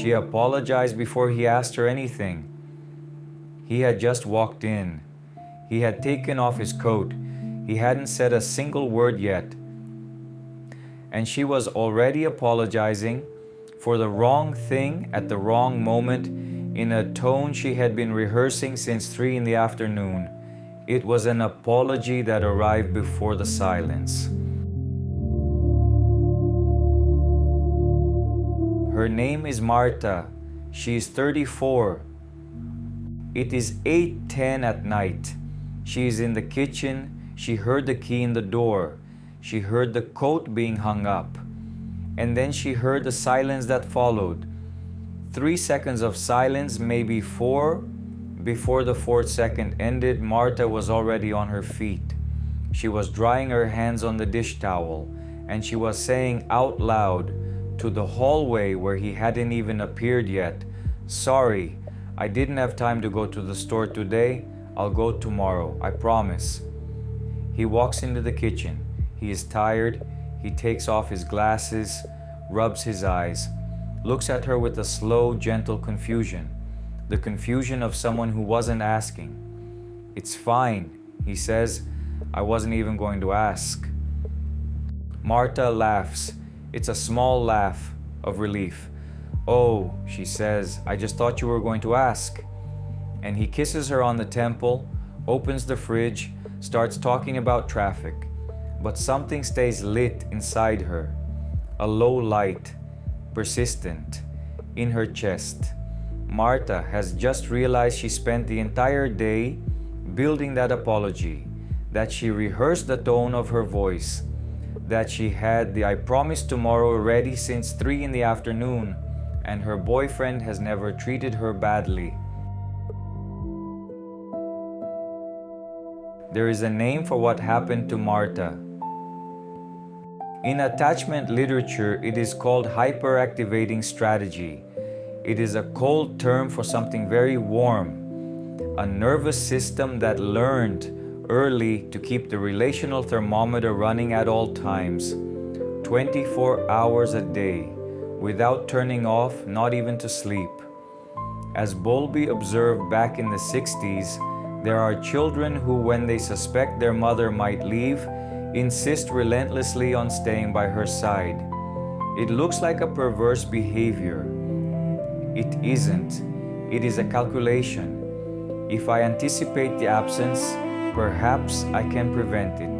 She apologized before he asked her anything. He had just walked in. He had taken off his coat. He hadn't said a single word yet. And she was already apologizing for the wrong thing at the wrong moment in a tone she had been rehearsing since 3 in the afternoon. It was an apology that arrived before the silence. Her name is Marta. She is 34. It is 8:10 at night. She is in the kitchen. She heard the key in the door. She heard the coat being hung up. And then she heard the silence that followed. 3 seconds of silence, maybe 4. Before the 4th second ended, Marta was already on her feet. She was drying her hands on the dish towel, and she was saying out loud to the hallway where he hadn't even appeared yet, "Sorry, I didn't have time to go to the store today. I'll go tomorrow, I promise." He walks into the kitchen. He is tired. He takes off his glasses, rubs his eyes, looks at her with a slow, gentle confusion. The confusion of someone who wasn't asking. "It's fine," he says. "I wasn't even going to ask." Marta laughs. It's a small laugh of relief. "Oh," she says, "I just thought you were going to ask." And he kisses her on the temple, opens the fridge, starts talking about traffic. But something stays lit inside her. A low light, persistent, in her chest. Marta has just realized she spent the entire day building that apology, that she rehearsed the tone of her voice, that she had the "I promise tomorrow" ready since 3 in the afternoon, and her boyfriend has never treated her badly. There is a name for what happened to Marta. In attachment literature, it is called hyperactivating strategy. It is a cold term for something very warm, a nervous system that learned early to keep the relational thermometer running at all times, 24 hours a day, without turning off, not even to sleep. As Bowlby observed back in the 60s, there are children who, when they suspect their mother might leave, insist relentlessly on staying by her side. It looks like a perverse behavior. It isn't. It is a calculation. If I anticipate the absence, perhaps I can prevent it.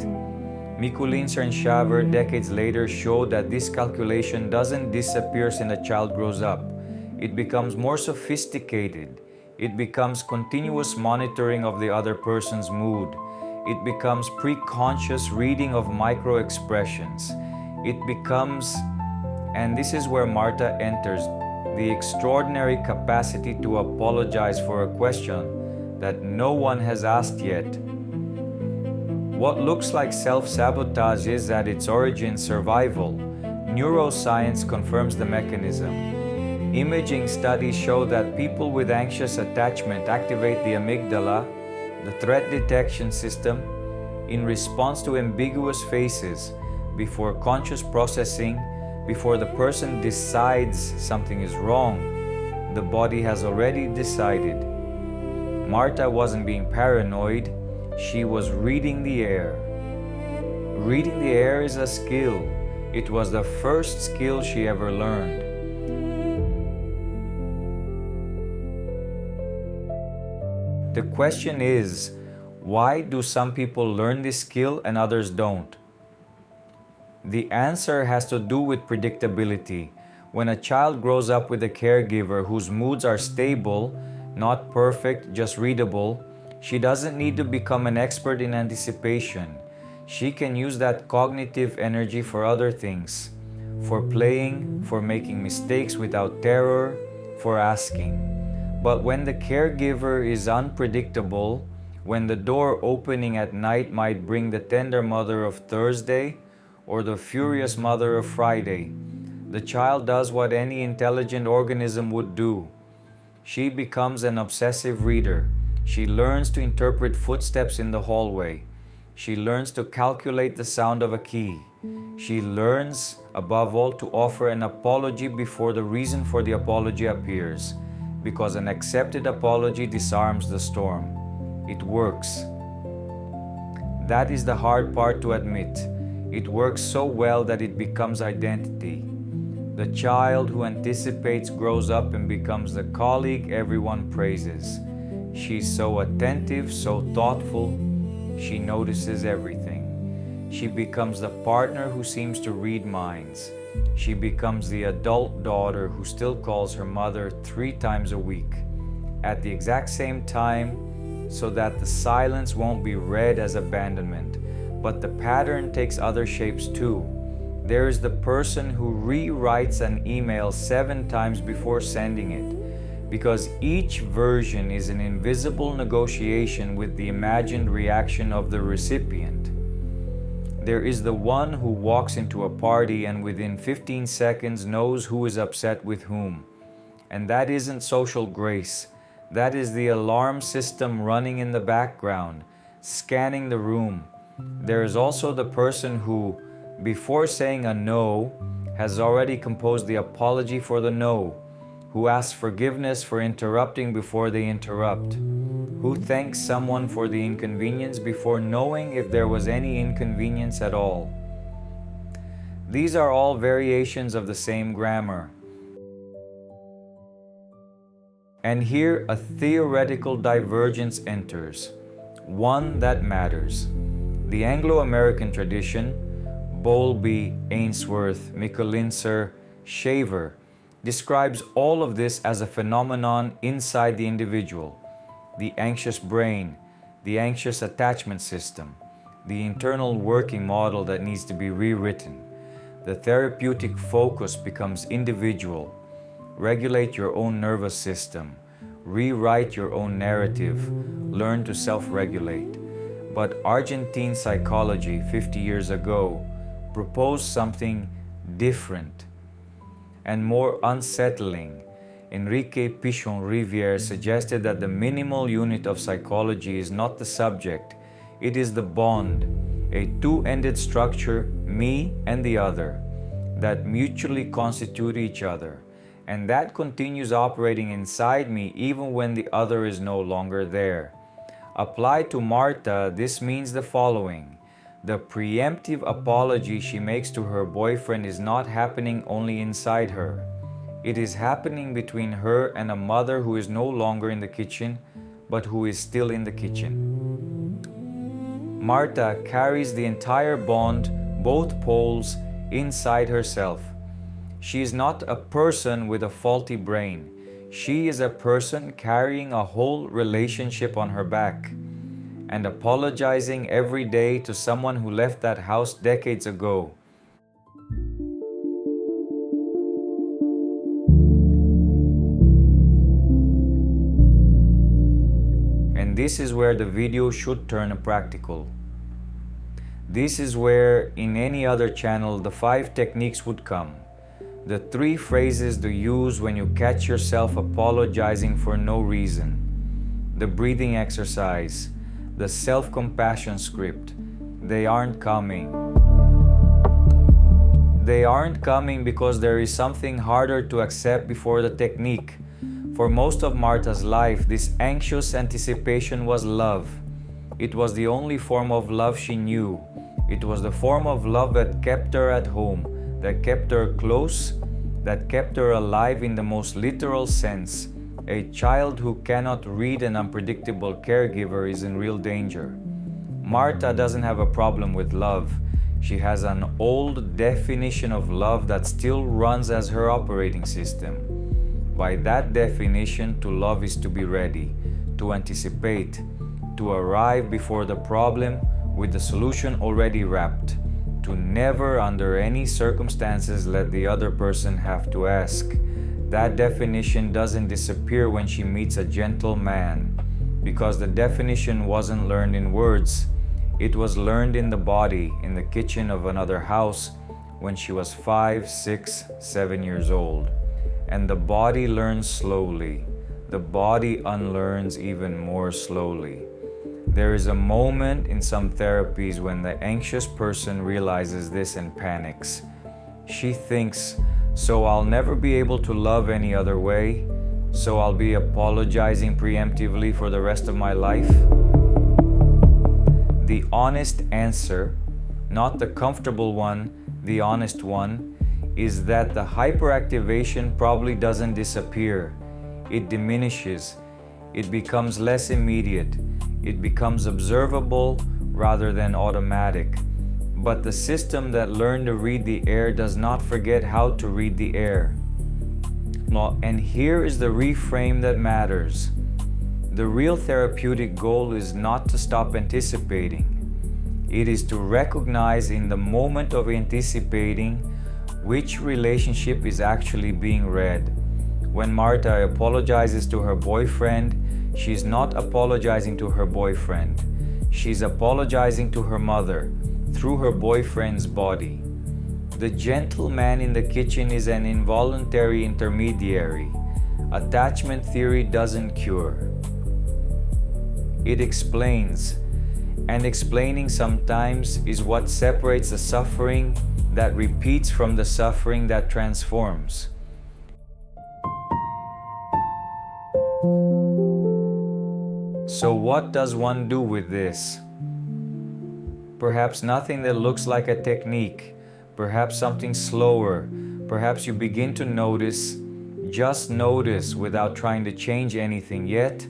Mikulincer and Shaver decades later showed that this calculation doesn't disappear when a child grows up. It becomes more sophisticated. It becomes continuous monitoring of the other person's mood. It becomes pre-conscious reading of microexpressions. It becomes, and this is where Marta enters, the extraordinary capacity to apologize for a question that no one has asked yet. What looks like self-sabotage is at its origin survival. Neuroscience confirms the mechanism. Imaging studies show that people with anxious attachment activate the amygdala, the threat detection system, in response to ambiguous faces, before conscious processing, before the person decides something is wrong. The body has already decided. Marta wasn't being paranoid, she was reading the air. Reading the air is a skill. It was the first skill she ever learned. The question is, why do some people learn this skill and others don't? The answer has to do with predictability. When a child grows up with a caregiver whose moods are stable, not perfect, just readable, she doesn't need to become an expert in anticipation. She can use that cognitive energy for other things, for playing, for making mistakes without terror, for asking. But when the caregiver is unpredictable, when the door opening at night might bring the tender mother of Thursday or the furious mother of Friday, the child does what any intelligent organism would do. She becomes an obsessive reader. She learns to interpret footsteps in the hallway. She learns to calculate the sound of a key. She learns, above all, to offer an apology before the reason for the apology appears, because an accepted apology disarms the storm. It works. That is the hard part to admit. It works so well that it becomes identity. The child who anticipates grows up and becomes the colleague everyone praises. She's so attentive, so thoughtful, she notices everything. She becomes the partner who seems to read minds. She becomes the adult daughter who still calls her mother 3 times a week, at the exact same time, so that the silence won't be read as abandonment, but the pattern takes other shapes too. There is the person who rewrites an email 7 times before sending it, because each version is an invisible negotiation with the imagined reaction of the recipient. There is the one who walks into a party and within 15 seconds knows who is upset with whom. And that isn't social grace. That is the alarm system running in the background, scanning the room. There is also the person who, before saying a no, has already composed the apology for the no, who asks forgiveness for interrupting before they interrupt, who thanks someone for the inconvenience before knowing if there was any inconvenience at all. These are all variations of the same grammar. And here a theoretical divergence enters, one that matters. The Anglo-American tradition, Bowlby, Ainsworth, Mikulincer, Shaver, describes all of this as a phenomenon inside the individual. The anxious brain, the anxious attachment system, the internal working model that needs to be rewritten. The therapeutic focus becomes individual. Regulate your own nervous system. Rewrite your own narrative. Learn to self-regulate. But Argentine psychology 50 years ago proposed something different and more unsettling. Enrique Pichon-Rivière suggested that the minimal unit of psychology is not the subject, it is the bond, a two-ended structure, me and the other, that mutually constitute each other, and that continues operating inside me even when the other is no longer there. Applied to Marta, this means the following. The preemptive apology she makes to her boyfriend is not happening only inside her. It is happening between her and a mother who is no longer in the kitchen, but who is still in the kitchen. Marta carries the entire bond, both poles, inside herself. She is not a person with a faulty brain. She is a person carrying a whole relationship on her back and apologizing every day to someone who left that house decades ago. And this is where the video should turn practical. This is where, in any other channel, the 5 techniques would come. The 3 phrases to use when you catch yourself apologizing for no reason. The breathing exercise. The self-compassion script. They aren't coming. They aren't coming because there is something harder to accept before the technique. For most of Marta's life, this anxious anticipation was love. It was the only form of love she knew. It was the form of love that kept her at home, that kept her close, that kept her alive in the most literal sense. A child who cannot read an unpredictable caregiver is in real danger. Marta doesn't have a problem with love. She has an old definition of love that still runs as her operating system. By that definition, to love is to be ready, to anticipate, to arrive before the problem with the solution already wrapped, to never under any circumstances let the other person have to ask. That definition doesn't disappear when she meets a gentle man, because the definition wasn't learned in words. It was learned in the body, in the kitchen of another house, when she was 5, 6, 7 years old. And the body learns slowly. The body unlearns even more slowly. There is a moment in some therapies when the anxious person realizes this and panics. She thinks, so I'll never be able to love any other way, so I'll be apologizing preemptively for the rest of my life. The honest answer, not the comfortable one, the honest one, is that the hyperactivation probably doesn't disappear. It diminishes. It becomes less immediate. It becomes observable rather than automatic. But the system that learned to read the air does not forget how to read the air. And here is the reframe that matters. The real therapeutic goal is not to stop anticipating. It is to recognize in the moment of anticipating which relationship is actually being read. When Marta apologizes to her boyfriend, she's not apologizing to her boyfriend. She's apologizing to her mother through her boyfriend's body. The gentle man in the kitchen is an involuntary intermediary. Attachment theory doesn't cure. It explains, and explaining sometimes is what separates the suffering that repeats from the suffering that transforms. So what does one do with this? Perhaps nothing that looks like a technique, perhaps something slower, perhaps you begin to notice, just notice without trying to change anything yet.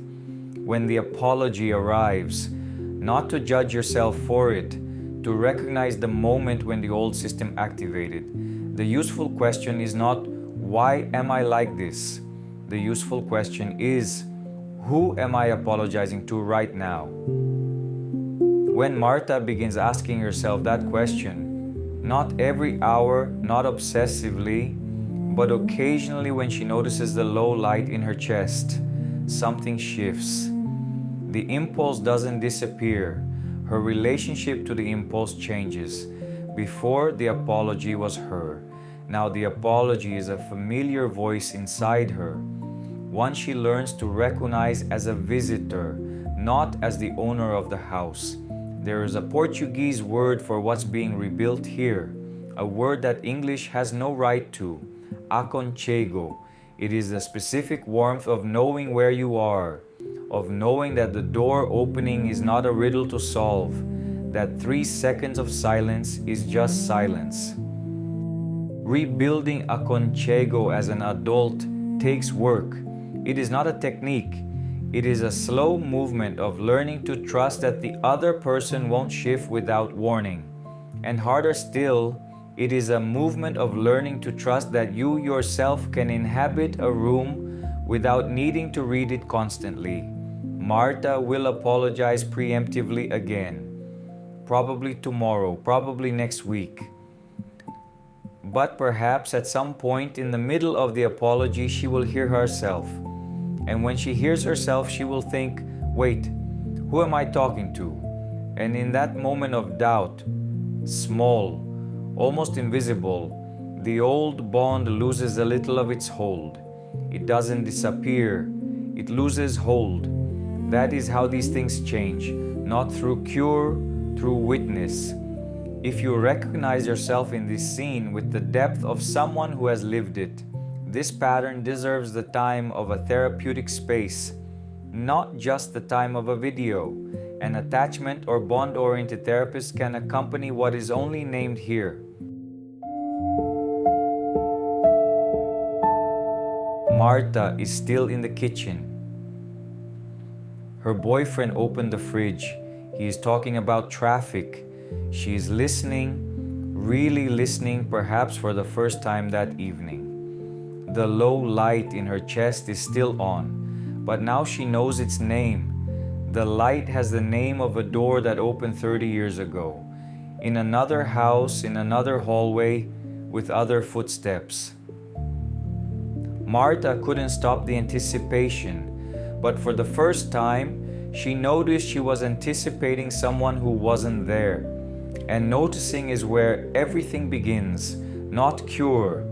When the apology arrives, not to judge yourself for it, to recognize the moment when the old system activated. The useful question is not, why am I like this? The useful question is, who am I apologizing to right now? When Marta begins asking herself that question, not every hour, not obsessively, but occasionally when she notices the low light in her chest, something shifts. The impulse doesn't disappear. Her relationship to the impulse changes. Before, the apology was her. Now the apology is a familiar voice inside her, one she learns to recognize as a visitor, not as the owner of the house. There is a Portuguese word for what's being rebuilt here, a word that English has no right to, aconchego. It is the specific warmth of knowing where you are, of knowing that the door opening is not a riddle to solve, that 3 seconds of silence is just silence. Rebuilding aconchego as an adult takes work. It is not a technique. It is a slow movement of learning to trust that the other person won't shift without warning. And harder still, it is a movement of learning to trust that you yourself can inhabit a room without needing to read it constantly. Marta will apologize preemptively again. Probably tomorrow, probably next week. But perhaps at some point in the middle of the apology, she will hear herself. And when she hears herself, she will think, wait, who am I talking to? And in that moment of doubt, small, almost invisible, the old bond loses a little of its hold. It doesn't disappear, it loses hold. That is how these things change, not through cure, through witness. If you recognize yourself in this scene with the depth of someone who has lived it, this pattern deserves the time of a therapeutic space, not just the time of a video. An attachment or bond-oriented therapist can accompany what is only named here. Marta is still in the kitchen. Her boyfriend opened the fridge. He is talking about traffic. She is listening, really listening, perhaps for the first time that evening. The low light in her chest is still on, but now she knows its name. The light has the name of a door that opened 30 years ago, in another house, in another hallway, with other footsteps. Marta couldn't stop the anticipation, but for the first time, she noticed she was anticipating someone who wasn't there. And noticing is where everything begins, not cure,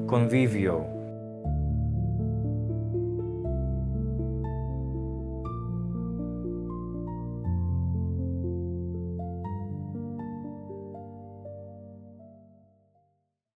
convivio.